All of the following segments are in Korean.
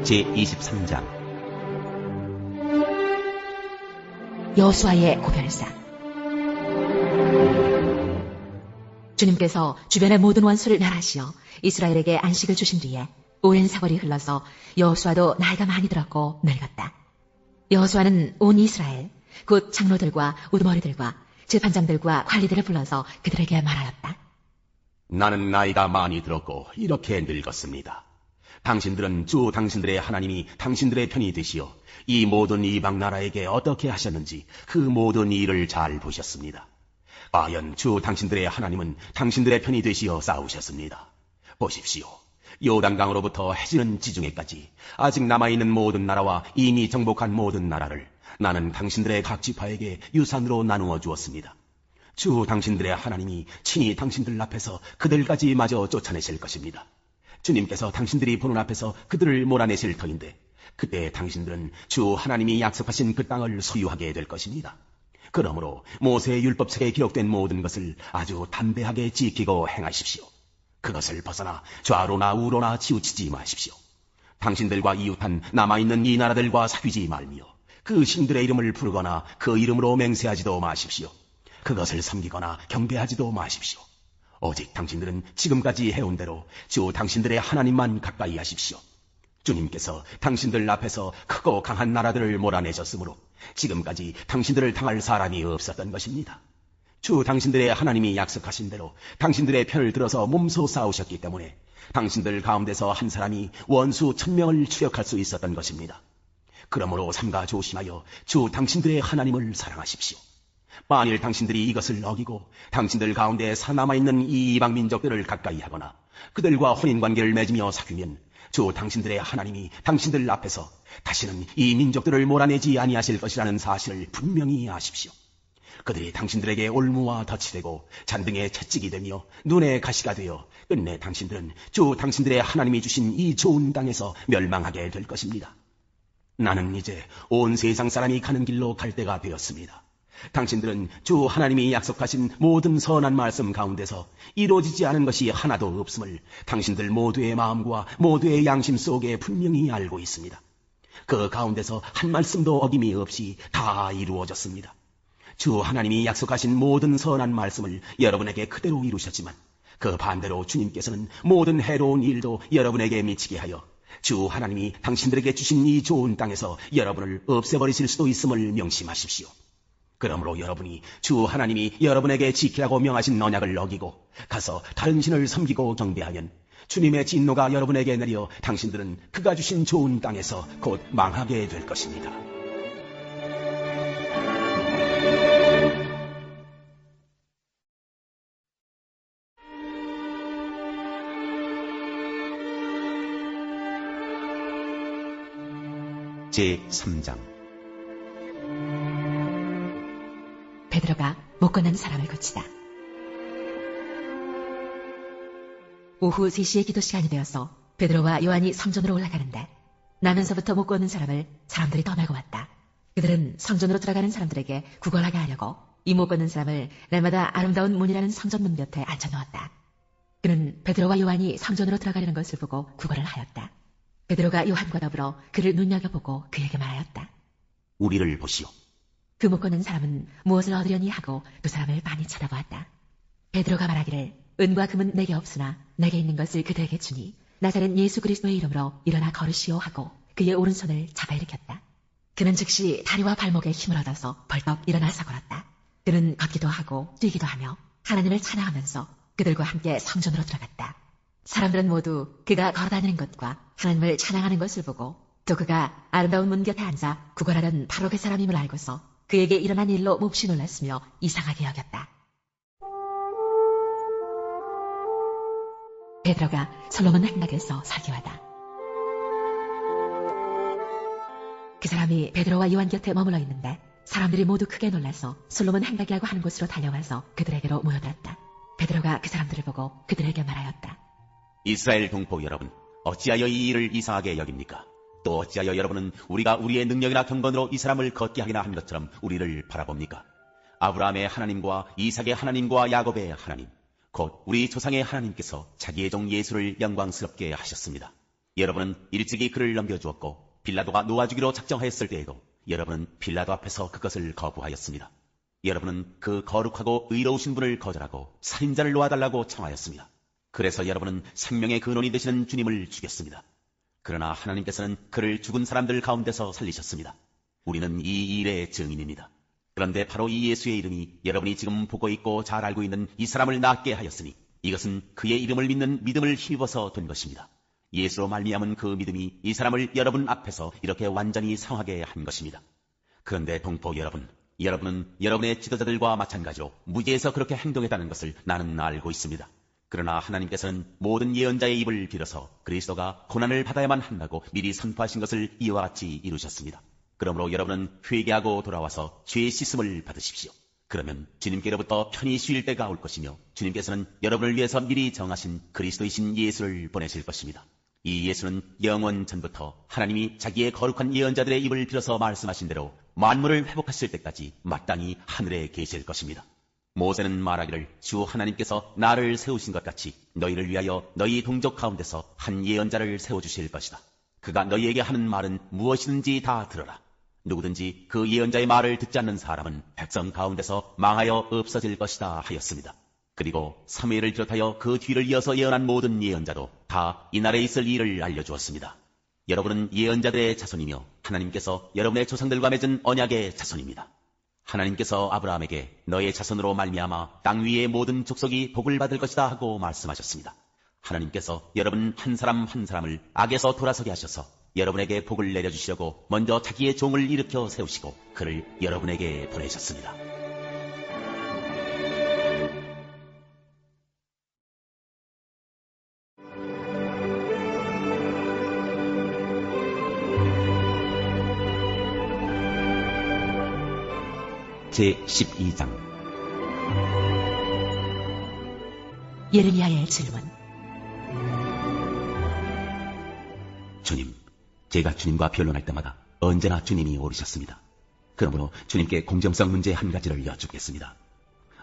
제23장 여호수아의 고별사. 주님께서 주변의 모든 원수를 멸하시어 이스라엘에게 안식을 주신 뒤에 오랜 세월이 흘러서 여호수아도 나이가 많이 들었고 늙었다. 여호수아는 온 이스라엘, 곧 장로들과 우두머리들과 재판장들과 관리들을 불러서 그들에게 말하였다. 나는 나이가 많이 들었고 이렇게 늙었습니다. 당신들은 주 당신들의 하나님이 당신들의 편이 되시어 이 모든 이방 나라에게 어떻게 하셨는지 그 모든 일을 잘 보셨습니다. 과연 주 당신들의 하나님은 당신들의 편이 되시어 싸우셨습니다. 보십시오. 요단강으로부터 해지는 지중해까지 아직 남아있는 모든 나라와 이미 정복한 모든 나라를 나는 당신들의 각 지파에게 유산으로 나누어 주었습니다. 주 당신들의 하나님이 친히 당신들 앞에서 그들까지 마저 쫓아내실 것입니다. 주님께서 당신들이 보는 앞에서 그들을 몰아내실 터인데 그때 당신들은 주 하나님이 약속하신 그 땅을 소유하게 될 것입니다. 그러므로 모세의 율법책에 기록된 모든 것을 아주 담대하게 지키고 행하십시오. 그것을 벗어나 좌로나 우로나 치우치지 마십시오. 당신들과 이웃한 남아있는 이 나라들과 사귀지 말며 그 신들의 이름을 부르거나 그 이름으로 맹세하지도 마십시오. 그것을 섬기거나 경배하지도 마십시오. 오직 당신들은 지금까지 해온 대로 주 당신들의 하나님만 가까이 하십시오. 주님께서 당신들 앞에서 크고 강한 나라들을 몰아내셨으므로 지금까지 당신들을 당할 사람이 없었던 것입니다. 주 당신들의 하나님이 약속하신 대로 당신들의 편을 들어서 몸소 싸우셨기 때문에 당신들 가운데서 한 사람이 원수 1000명을 추격할 수 있었던 것입니다. 그러므로 삼가 조심하여 주 당신들의 하나님을 사랑하십시오. 만일 당신들이 이것을 어기고 당신들 가운데 살아남아있는 이 이방 민족들을 가까이 하거나 그들과 혼인관계를 맺으며 사귀면 주 당신들의 하나님이 당신들 앞에서 다시는 이 민족들을 몰아내지 아니하실 것이라는 사실을 분명히 아십시오. 그들이 당신들에게 올무와 덫이 되고 잔등에 채찍이 되며 눈에 가시가 되어 끝내 당신들은 주 당신들의 하나님이 주신 이 좋은 땅에서 멸망하게 될 것입니다. 나는 이제 온 세상 사람이 가는 길로 갈 때가 되었습니다. 당신들은 주 하나님이 약속하신 모든 선한 말씀 가운데서 이루어지지 않은 것이 하나도 없음을 당신들 모두의 마음과 모두의 양심 속에 분명히 알고 있습니다. 그 가운데서 한 말씀도 어김이 없이 다 이루어졌습니다. 주 하나님이 약속하신 모든 선한 말씀을 여러분에게 그대로 이루셨지만 그 반대로 주님께서는 모든 해로운 일도 여러분에게 미치게 하여 주 하나님이 당신들에게 주신 이 좋은 땅에서 여러분을 없애버리실 수도 있음을 명심하십시오. 그러므로 여러분이 주 하나님이 여러분에게 지키라고 명하신 언약을 어기고 가서 다른 신을 섬기고 경배하면 주님의 진노가 여러분에게 내려 당신들은 그가 주신 좋은 땅에서 곧 망하게 될 것입니다. 제3장 베드로가 못 걷는 사람을 고치다. 오후 3시에 기도 시간이 되어서 베드로와 요한이 성전으로 올라가는데 나면서부터 못 걷는 사람을 사람들이 떠밀고 왔다. 그들은 성전으로 들어가는 사람들에게 구걸하게 하려고 이 못 걷는 사람을 날마다 아름다운 문이라는 성전문 곁에 앉혀놓았다. 그는 베드로와 요한이 성전으로 들어가려는 것을 보고 구걸을 하였다. 베드로가 요한과 더불어 그를 눈여겨보고 그에게 말하였다. 우리를 보시오. 그 못 걷는 사람은 무엇을 얻으려니 하고 그 사람을 많이 쳐다보았다. 베드로가 말하기를 은과 금은 내게 없으나 내게 있는 것을 그들에게 주니 나자렛 예수 그리스도의 이름으로 일어나 걸으시오 하고 그의 오른손을 잡아 일으켰다. 그는 즉시 다리와 발목에 힘을 얻어서 벌떡 일어나서 걸었다. 그는 걷기도 하고 뛰기도 하며 하나님을 찬양하면서 그들과 함께 성전으로 들어갔다. 사람들은 모두 그가 걸어다니는 것과 하나님을 찬양하는 것을 보고 또 그가 아름다운 문 곁에 앉아 구걸하던 바로 그 사람임을 알고서 그에게 일어난 일로 몹시 놀랐으며 이상하게 여겼다. 베드로가 솔로몬 행락에서 설교하다. 그 사람이 베드로와 요한 곁에 머물러 있는데 사람들이 모두 크게 놀라서 솔로몬 행락이라고 하는 곳으로 달려와서 그들에게로 모여들었다. 베드로가 그 사람들을 보고 그들에게 말하였다. 이스라엘 동포 여러분, 어찌하여 이 일을 이상하게 여깁니까? 또 어찌하여 여러분은 우리가 우리의 능력이나 경건으로 이 사람을 걷게 하기나 한 것처럼 우리를 바라봅니까? 아브라함의 하나님과 이삭의 하나님과 야곱의 하나님, 곧 우리 조상의 하나님께서 자기의 종 예수를 영광스럽게 하셨습니다. 여러분은 일찍이 그를 넘겨주었고 빌라도가 놓아주기로 작정하였을 때에도 여러분은 빌라도 앞에서 그것을 거부하였습니다. 여러분은 그 거룩하고 의로우신 분을 거절하고 살인자를 놓아달라고 청하였습니다. 그래서 여러분은 생명의 근원이 되시는 주님을 죽였습니다. 그러나 하나님께서는 그를 죽은 사람들 가운데서 살리셨습니다. 우리는 이 일의 증인입니다. 그런데 바로 이 예수의 이름이 여러분이 지금 보고 있고 잘 알고 있는 이 사람을 낫게 하였으니 이것은 그의 이름을 믿는 믿음을 힘입어서 된 것입니다. 예수로 말미암은 그 믿음이 이 사람을 여러분 앞에서 이렇게 완전히 상하게 한 것입니다. 그런데 동포 여러분은 여러분의 지도자들과 마찬가지로 무지에서 그렇게 행동했다는 것을 나는 알고 있습니다. 그러나 하나님께서는 모든 예언자의 입을 빌어서 그리스도가 고난을 받아야만 한다고 미리 선포하신 것을 이와 같이 이루셨습니다. 그러므로 여러분은 회개하고 돌아와서 죄의 씻음을 받으십시오. 그러면 주님께로부터 편히 쉴 때가 올 것이며 주님께서는 여러분을 위해서 미리 정하신 그리스도이신 예수를 보내실 것입니다. 이 예수는 영원 전부터 하나님이 자기의 거룩한 예언자들의 입을 빌어서 말씀하신 대로 만물을 회복하실 때까지 마땅히 하늘에 계실 것입니다. 모세는 말하기를 주 하나님께서 나를 세우신 것 같이 너희를 위하여 너희 동족 가운데서 한 예언자를 세워주실 것이다. 그가 너희에게 하는 말은 무엇이든지 다 들어라. 누구든지 그 예언자의 말을 듣지 않는 사람은 백성 가운데서 망하여 없어질 것이다 하였습니다. 그리고 사무엘을 비롯하여 그 뒤를 이어서 예언한 모든 예언자도 다 이날에 있을 일을 알려주었습니다. 여러분은 예언자들의 자손이며 하나님께서 여러분의 조상들과 맺은 언약의 자손입니다. 하나님께서 아브라함에게 너의 자손으로 말미암아 땅 위의 모든 족속이 복을 받을 것이다 하고 말씀하셨습니다. 하나님께서 여러분 한 사람 한 사람을 악에서 돌아서게 하셔서 여러분에게 복을 내려주시려고 먼저 자기의 종을 일으켜 세우시고 그를 여러분에게 보내셨습니다. 제12장 예레미야의 질문. 주님, 제가 주님과 변론할 때마다 언제나 주님이 옳으셨습니다. 그러므로 주님께 공정성 문제 한 가지를 여쭙겠습니다.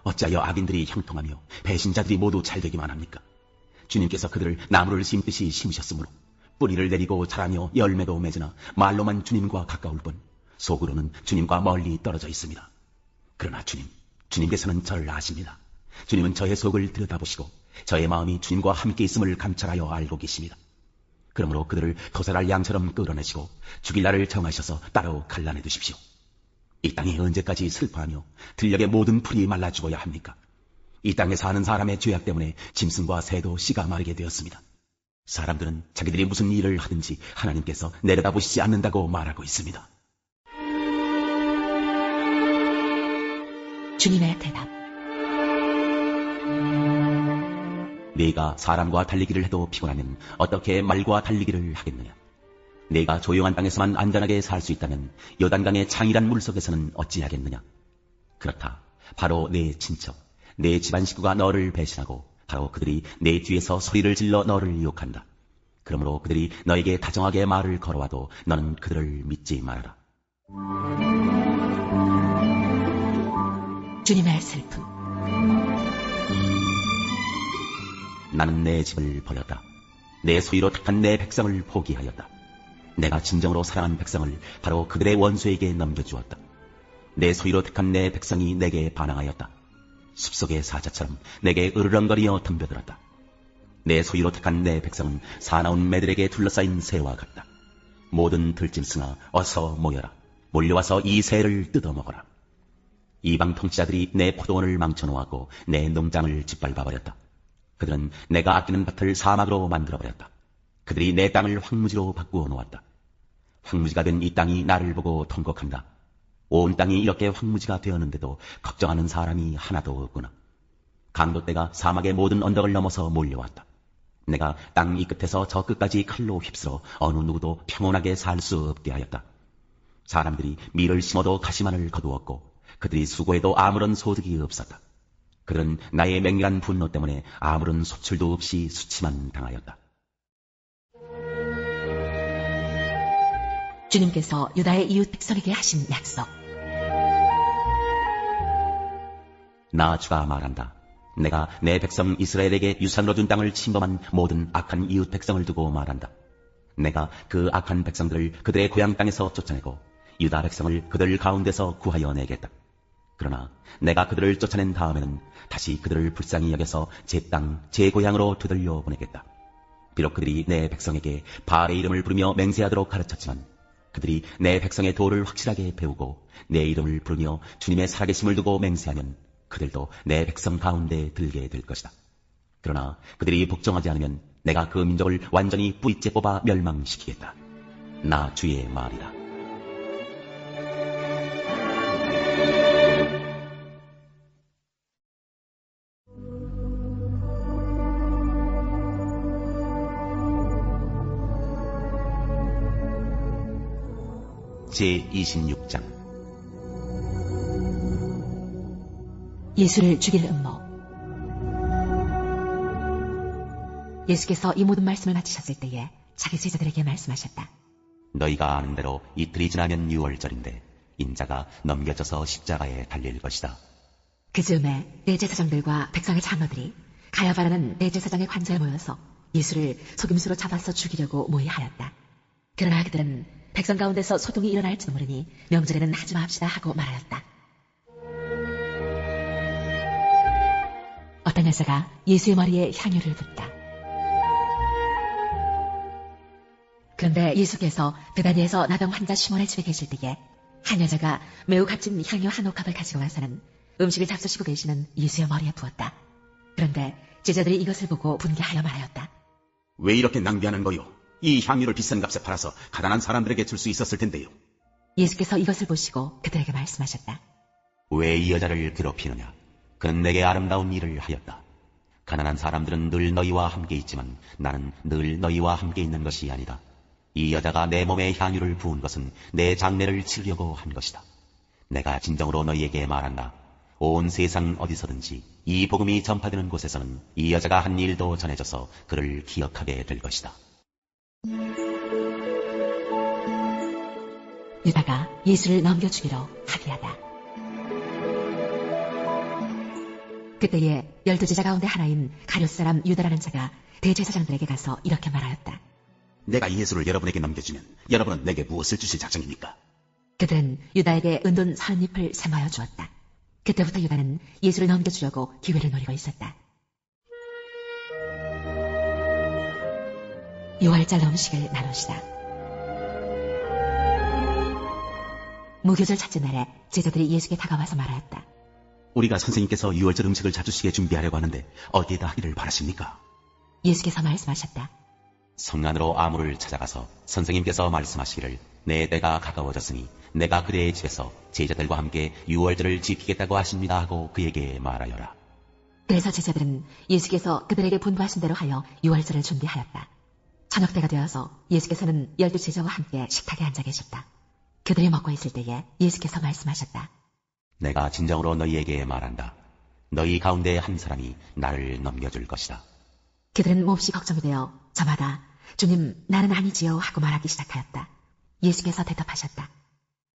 어찌하여 악인들이 형통하며 배신자들이 모두 잘되기만 합니까? 주님께서 그들을 나무를 심듯이 심으셨으므로 뿌리를 내리고 자라며 열매도 맺으나 말로만 주님과 가까울 뿐 속으로는 주님과 멀리 떨어져 있습니다. 그러나 주님께서는 저를 아십니다. 주님은 저의 속을 들여다보시고 저의 마음이 주님과 함께 있음을 감찰하여 알고 계십니다. 그러므로 그들을 도살할 양처럼 끌어내시고 죽일 날을 정하셔서 따로 갈라내 두십시오. 이 땅이 언제까지 슬퍼하며 들녘의 모든 풀이 말라 죽어야 합니까? 이 땅에 사는 사람의 죄악 때문에 짐승과 새도 씨가 마르게 되었습니다. 사람들은 자기들이 무슨 일을 하든지 하나님께서 내려다보시지 않는다고 말하고 있습니다. 주님의 대답. 네가 사람과 달리기를 해도 피곤하면 어떻게 말과 달리기를 하겠느냐? 네가 조용한 땅에서만 안전하게 살 수 있다면 요단강의 창이란 물속에서는 어찌하겠느냐? 그렇다. 바로 내 친척, 내 집안 식구가 너를 배신하고 바로 그들이 내 뒤에서 소리를 질러 너를 유혹한다. 그러므로 그들이 너에게 다정하게 말을 걸어와도 너는 그들을 믿지 말아라. 주님의 슬픔. 나는 내 집을 버렸다. 내 소유로 택한 내 백성을 포기하였다. 내가 진정으로 사랑한 백성을 바로 그들의 원수에게 넘겨주었다. 내 소유로 택한 내 백성이 내게 반항하였다. 숲속의 사자처럼 내게 으르렁거리며 덤벼들었다. 내 소유로 택한 내 백성은 사나운 매들에게 둘러싸인 새와 같다. 모든 들짐승아 어서 모여라. 몰려와서 이 새를 뜯어먹어라. 이방 통치자들이 내 포도원을 망쳐놓았고 내 농장을 짓밟아버렸다. 그들은 내가 아끼는 밭을 사막으로 만들어버렸다. 그들이 내 땅을 황무지로 바꾸어 놓았다. 황무지가 된 이 땅이 나를 보고 통곡한다. 온 땅이 이렇게 황무지가 되었는데도 걱정하는 사람이 하나도 없구나. 강도떼가 사막의 모든 언덕을 넘어서 몰려왔다. 내가 땅 이 끝에서 저 끝까지 칼로 휩쓸어 어느 누구도 평온하게 살 수 없게 하였다. 사람들이 밀을 심어도 가시만을 거두었고 그들이 수고해도 아무런 소득이 없었다. 그들은 나의 맹렬한 분노 때문에 아무런 소출도 없이 수치만 당하였다. 주님께서 유다의 이웃 백성에게 하신 약속. 나 주가 말한다. 내가 내 백성 이스라엘에게 유산으로 준 땅을 침범한 모든 악한 이웃 백성을 두고 말한다. 내가 그 악한 백성들을 그들의 고향 땅에서 쫓아내고 유다 백성을 그들 가운데서 구하여 내겠다. 그러나 내가 그들을 쫓아낸 다음에는 다시 그들을 불쌍히 여겨서 제 땅, 제 고향으로 되돌려 보내겠다. 비록 그들이 내 백성에게 바알의 이름을 부르며 맹세하도록 가르쳤지만 그들이 내 백성의 도를 확실하게 배우고 내 이름을 부르며 주님의 살아계심을 두고 맹세하면 그들도 내 백성 가운데 들게 될 것이다. 그러나 그들이 복종하지 않으면 내가 그 민족을 완전히 뿌리째 뽑아 멸망시키겠다. 나 주의 말이다. 제26장 예수를 죽일 음모. 예수께서 이 모든 말씀을 마치셨을 때에 자기 제자들에게 말씀하셨다. 너희가 아는 대로 이틀이 지나면 유월절인데 인자가 넘겨져서 십자가에 달릴 것이다. 그 즈음에 대제사장들과 백성의 장로들이 가야바라는 대제사장의 관저에 모여서 예수를 속임수로 잡아서 죽이려고 모의하였다. 그러나 그들은 백성 가운데서 소동이 일어날지도 모르니 명절에는 하지 맙시다 하고 말하였다. 어떤 여자가 예수의 머리에 향유를 붓다. 그런데 예수께서 베다니에서 나병 환자 시몬의 집에 계실 때에 한 여자가 매우 값진 향유 한 옥합을 가지고 와서는 음식을 잡수시고 계시는 예수의 머리에 부었다. 그런데 제자들이 이것을 보고 분개하여 말하였다. 왜 이렇게 낭비하는 거요? 이 향유를 비싼 값에 팔아서 가난한 사람들에게 줄 수 있었을 텐데요. 예수께서 이것을 보시고 그들에게 말씀하셨다. 왜 이 여자를 괴롭히느냐? 그는 내게 아름다운 일을 하였다. 가난한 사람들은 늘 너희와 함께 있지만 나는 늘 너희와 함께 있는 것이 아니다. 이 여자가 내 몸에 향유를 부은 것은 내 장례를 치르려고 한 것이다. 내가 진정으로 너희에게 말한다. 온 세상 어디서든지 이 복음이 전파되는 곳에서는 이 여자가 한 일도 전해져서 그를 기억하게 될 것이다. 유다가 예수를 넘겨주기로 합의하다. 그때에 12제자 가운데 하나인 가룟 사람 유다라는 자가 대제사장들에게 가서 이렇게 말하였다. 내가 예수를 여러분에게 넘겨주면 여러분은 내게 무엇을 주실 작정입니까? 그들은 유다에게 은돈 30잎을 셈하여 주었다. 그때부터 유다는 예수를 넘겨주려고 기회를 노리고 있었다. 6월절 음식을 나누시다. 무교절 첫째 날에 제자들이 예수께 다가와서 말하였다. 우리가 선생님께서 유월절 음식을 잡수시게 준비하려고 하는데 어디에다 하기를 바라십니까? 예수께서 말씀하셨다. 성 안으로 아무를 찾아가서 선생님께서 말씀하시기를 내 때가 가까워졌으니 내가 그대의 집에서 제자들과 함께 유월절을 지키겠다고 하십니다 하고 그에게 말하여라. 그래서 제자들은 예수께서 그들에게 분부하신 대로 하여 유월절을 준비하였다. 저녁 때가 되어서 예수께서는 12제자와 함께 식탁에 앉아 계셨다. 그들이 먹고 있을 때에 예수께서 말씀하셨다. 내가 진정으로 너희에게 말한다. 너희 가운데 한 사람이 나를 넘겨줄 것이다. 그들은 몹시 걱정이 되어 저마다 주님 나는 아니지요 하고 말하기 시작하였다. 예수께서 대답하셨다.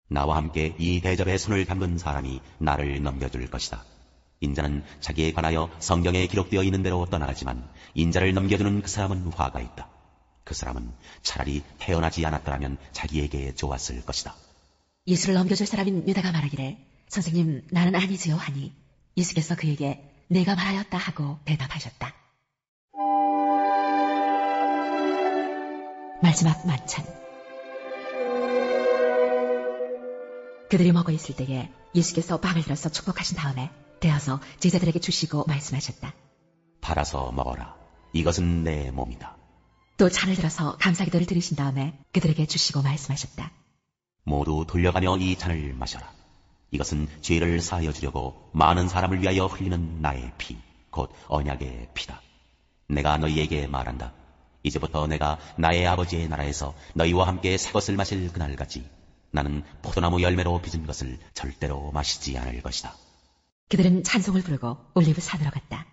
나와 함께 이 대접에 손을 담근 사람이 나를 넘겨줄 것이다. 인자는 자기에 관하여 성경에 기록되어 있는 대로 떠나가지만 인자를 넘겨주는 그 사람은 화가 있다. 그 사람은 차라리 태어나지 않았더라면 자기에게 좋았을 것이다. 예수를 넘겨줄 사람인 유다가 말하기를 선생님 나는 아니지요 하니 예수께서 그에게 내가 말하였다 하고 대답하셨다. 마지막 만찬. 그들이 먹어 있을 때에 예수께서 빵을 들어서 축복하신 다음에 떼어서 제자들에게 주시고 말씀하셨다. 팔아서 먹어라. 이것은 내 몸이다. 또 잔을 들어서 감사기도를 드리신 다음에 그들에게 주시고 말씀하셨다. 모두 돌려가며 이 잔을 마셔라. 이것은 죄를 사하여 주려고 많은 사람을 위하여 흘리는 나의 피, 곧 언약의 피다. 내가 너희에게 말한다. 이제부터 내가 나의 아버지의 나라에서 너희와 함께 새 것을 마실 그날까지 나는 포도나무 열매로 빚은 것을 절대로 마시지 않을 것이다. 그들은 찬송을 부르고 올리브 산으로 갔다.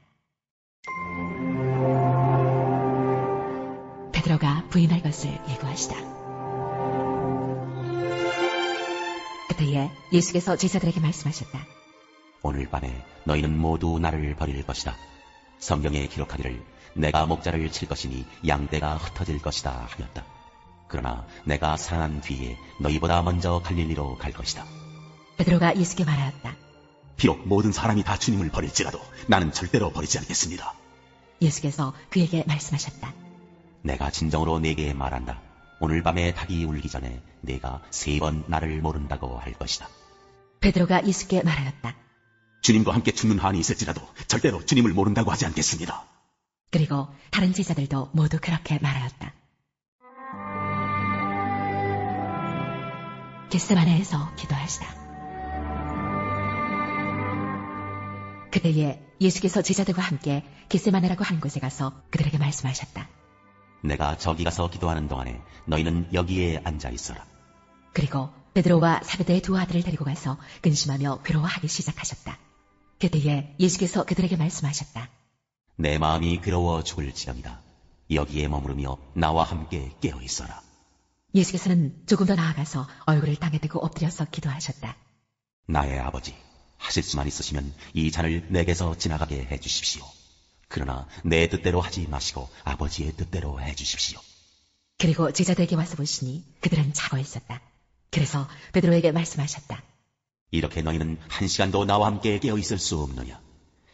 베드로가 부인할 것을 예고하시다. 그때에 예수께서 제자들에게 말씀하셨다. 오늘 밤에 너희는 모두 나를 버릴 것이다. 성경에 기록하기를 내가 목자를 칠 것이니 양떼가 흩어질 것이다 하였다. 그러나 내가 살아난 뒤에 너희보다 먼저 갈릴리로 갈 것이다. 베드로가 예수께 말하였다. 비록 모든 사람이 다 주님을 버릴지라도 나는 절대로 버리지 않겠습니다. 예수께서 그에게 말씀하셨다. 내가 진정으로 네게 말한다. 오늘 밤에 닭이 울기 전에 네가 3번 나를 모른다고 할 것이다. 베드로가 예수께 말하였다. 주님과 함께 죽는 한이 있을지라도 절대로 주님을 모른다고 하지 않겠습니다. 그리고 다른 제자들도 모두 그렇게 말하였다. 겟세마네에서 기도하시다. 그때에 예수께서 제자들과 함께 겟세마네라고 하는 곳에 가서 그들에게 말씀하셨다. 내가 저기 가서 기도하는 동안에 너희는 여기에 앉아 있어라. 그리고 베드로와 사베대의 2 아들을 데리고 가서 근심하며 괴로워하기 시작하셨다. 그때에 예수께서 그들에게 말씀하셨다. 내 마음이 괴로워 죽을지언이다. 여기에 머무르며 나와 함께 깨어 있어라. 예수께서는 조금 더 나아가서 얼굴을 땅에 대고 엎드려서 기도하셨다. 나의 아버지, 하실 수만 있으시면 이 잔을 내게서 지나가게 해주십시오. 그러나 내 뜻대로 하지 마시고 아버지의 뜻대로 해주십시오. 그리고 제자들에게 와서 보시니 그들은 자고 있었다. 그래서 베드로에게 말씀하셨다. 이렇게 너희는 1시간도 나와 함께 깨어 있을 수 없느냐?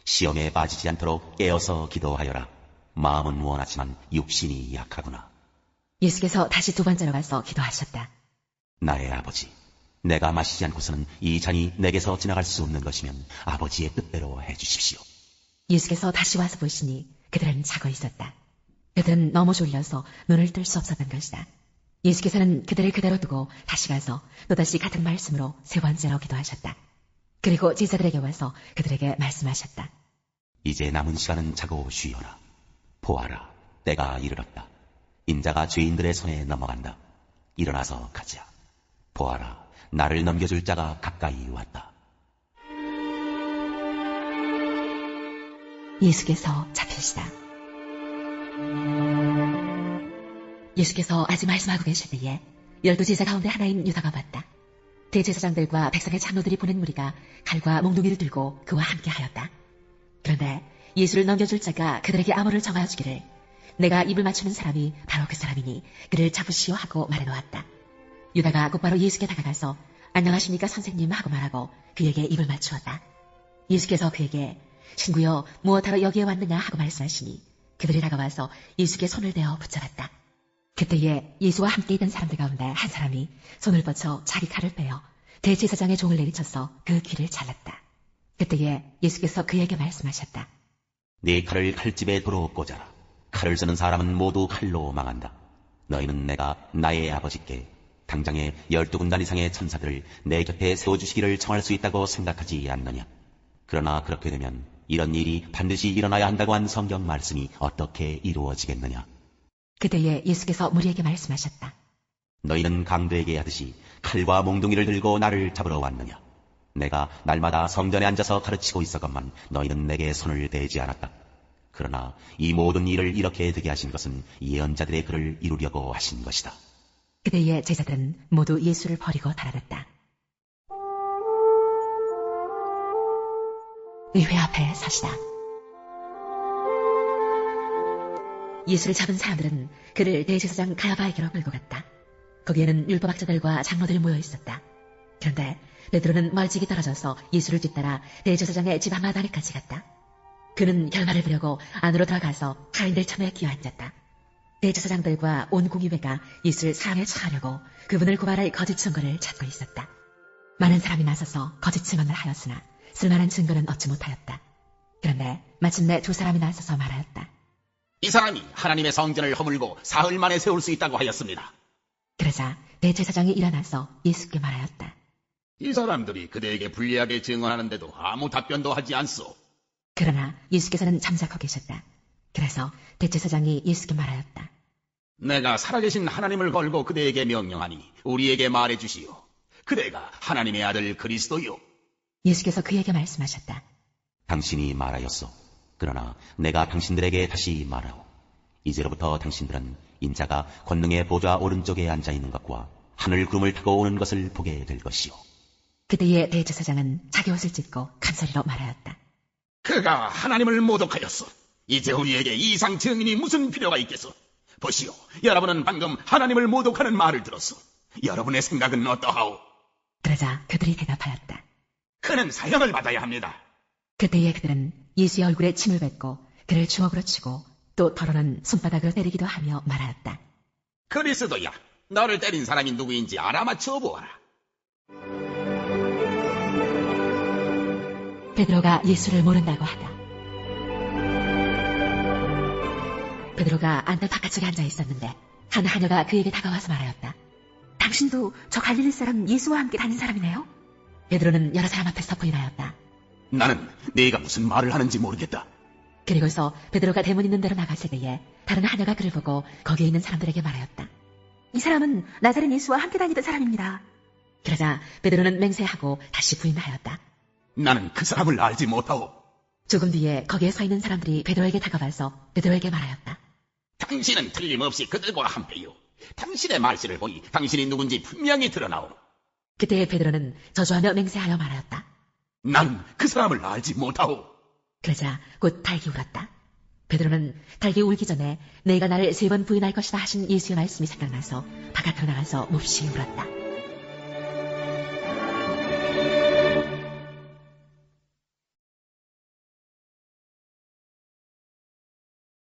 시험에 빠지지 않도록 깨어서 기도하여라. 마음은 원하지만 육신이 약하구나. 예수께서 다시 2번째로 가서 기도하셨다. 나의 아버지, 내가 마시지 않고서는 이 잔이 내게서 지나갈 수 없는 것이면 아버지의 뜻대로 해주십시오. 예수께서 다시 와서 보시니 그들은 자고 있었다. 그들은 너무 졸려서 눈을 뜰 수 없었던 것이다. 예수께서는 그들을 그대로 두고 다시 가서 또다시 같은 말씀으로 3번째로 기도하셨다. 그리고 제자들에게 와서 그들에게 말씀하셨다. 이제 남은 시간은 자고 쉬어라. 보아라, 때가 이르렀다. 인자가 죄인들의 손에 넘어간다. 일어나서 가자. 보아라, 나를 넘겨줄 자가 가까이 왔다. 예수께서 잡히시다. 예수께서 아직 말씀하고 계실 때에 12 제자 가운데 하나인 유다가 왔다. 대제사장들과 백성의 장로들이 보낸 무리가 칼과 몽둥이를 들고 그와 함께 하였다. 그런데 예수를 넘겨줄 자가 그들에게 암호를 정하여 주기를 내가 입을 맞추는 사람이 바로 그 사람이니 그를 잡으시오 하고 말해놓았다. 유다가 곧바로 예수께 다가가서 안녕하십니까 선생님 하고 말하고 그에게 입을 맞추었다. 예수께서 그에게 친구여 무엇하러 여기에 왔느냐 하고 말씀하시니 그들이 다가와서 예수께 손을 대어 붙잡았다. 그때에 예수와 함께 있던 사람들 가운데 한 사람이 손을 뻗쳐 자기 칼을 빼어 대제사장의 종을 내리쳐서 그 귀를 잘랐다. 그때에 예수께서 그에게 말씀하셨다. 네 칼을 칼집에 도로 꽂아라. 칼을 쓰는 사람은 모두 칼로 망한다. 너희는 내가 나의 아버지께 당장에 12군단 이상의 천사들을 내 곁에 세워주시기를 청할 수 있다고 생각하지 않느냐. 그러나 그렇게 되면 이런 일이 반드시 일어나야 한다고 한 성경 말씀이 어떻게 이루어지겠느냐. 그때에 예수께서 무리에게 말씀하셨다. 너희는 강도에게 하듯이 칼과 몽둥이를 들고 나를 잡으러 왔느냐. 내가 날마다 성전에 앉아서 가르치고 있었건만 너희는 내게 손을 대지 않았다. 그러나 이 모든 일을 이렇게 되게 하신 것은 예언자들의 글을 이루려고 하신 것이다. 그때에 제자들은 모두 예수를 버리고 달아났다. 의회 앞에 서시다. 예수를 잡은 사람들은 그를 대제사장 가야바에게로 끌고 갔다. 거기에는 율법학자들과 장로들이 모여 있었다. 그런데 베드로는 멀찍이 떨어져서 예수를 뒤따라 대제사장의 집 앞마당에까지 갔다. 그는 결말을 보려고 안으로 들어가서 가인들 참에 끼어앉았다. 대제사장들과 온 공의회가 예수를 사형에 처하려고 그분을 고발할 거짓 증거를 찾고 있었다. 많은 사람이 나서서 거짓 증언을 하였으나 쓸만한 증거는 얻지 못하였다. 그런데 마침내 2 사람이 나서서 말하였다. 이 사람이 하나님의 성전을 허물고 사흘 만에 세울 수 있다고 하였습니다. 그러자 대제사장이 일어나서 예수께 말하였다. 이 사람들이 그대에게 불리하게 증언하는데도 아무 답변도 하지 않소. 그러나 예수께서는 잠자코 계셨다. 그래서 대제사장이 예수께 말하였다. 내가 살아계신 하나님을 걸고 그대에게 명령하니 우리에게 말해 주시오. 그대가 하나님의 아들 그리스도요. 예수께서 그에게 말씀하셨다. 당신이 말하였소. 그러나 내가 당신들에게 다시 말하오. 이제로부터 당신들은 인자가 권능의 보좌 오른쪽에 앉아있는 것과 하늘 구름을 타고 오는 것을 보게 될 것이오. 그때에 대제사장은 자기 옷을 찢고 큰 소리로 말하였다. 그가 하나님을 모독하였소. 이제 우리에게 이상 증인이 무슨 필요가 있겠소? 보시오, 여러분은 방금 하나님을 모독하는 말을 들었소. 여러분의 생각은 어떠하오? 그러자 그들이 대답하였다. 그는 사형을 받아야 합니다. 그때에 그들은 예수의 얼굴에 침을 뱉고 그를 주먹으로 치고 또 더러는 손바닥으로 때리기도 하며 말하였다. 그리스도야, 너를 때린 사람이 누구인지 알아맞혀 보아라. 베드로가 예수를 모른다고 하다. 베드로가 안뜰 바깥쪽에 앉아 있었는데 한 하녀가 그에게 다가와서 말하였다. 당신도 저 갈릴리 사람 예수와 함께 다닌 사람이네요? 베드로는 여러 사람 앞에서 부인하였다. 나는 네가 무슨 말을 하는지 모르겠다. 그리고서 베드로가 대문 있는 데로 나갔을 때에 다른 하녀가 그를 보고 거기에 있는 사람들에게 말하였다. 이 사람은 나자렛 예수와 함께 다니던 사람입니다. 그러자 베드로는 맹세하고 다시 부인하였다. 나는 그 사람을 알지 못하오. 조금 뒤에 거기에 서 있는 사람들이 베드로에게 다가와서 베드로에게 말하였다. 당신은 틀림없이 그들과 한패요. 당신의 말씀을 보니 당신이 누군지 분명히 드러나오. 그때 베드로는 저주하며 맹세하여 말하였다. 나는 그 사람을 알지 못하오. 그러자 곧 닭이 울었다. 베드로는 닭이 울기 전에 내가 나를 3번 부인할 것이다 하신 예수의 말씀이 생각나서 바깥으로 나가서 몹시 울었다.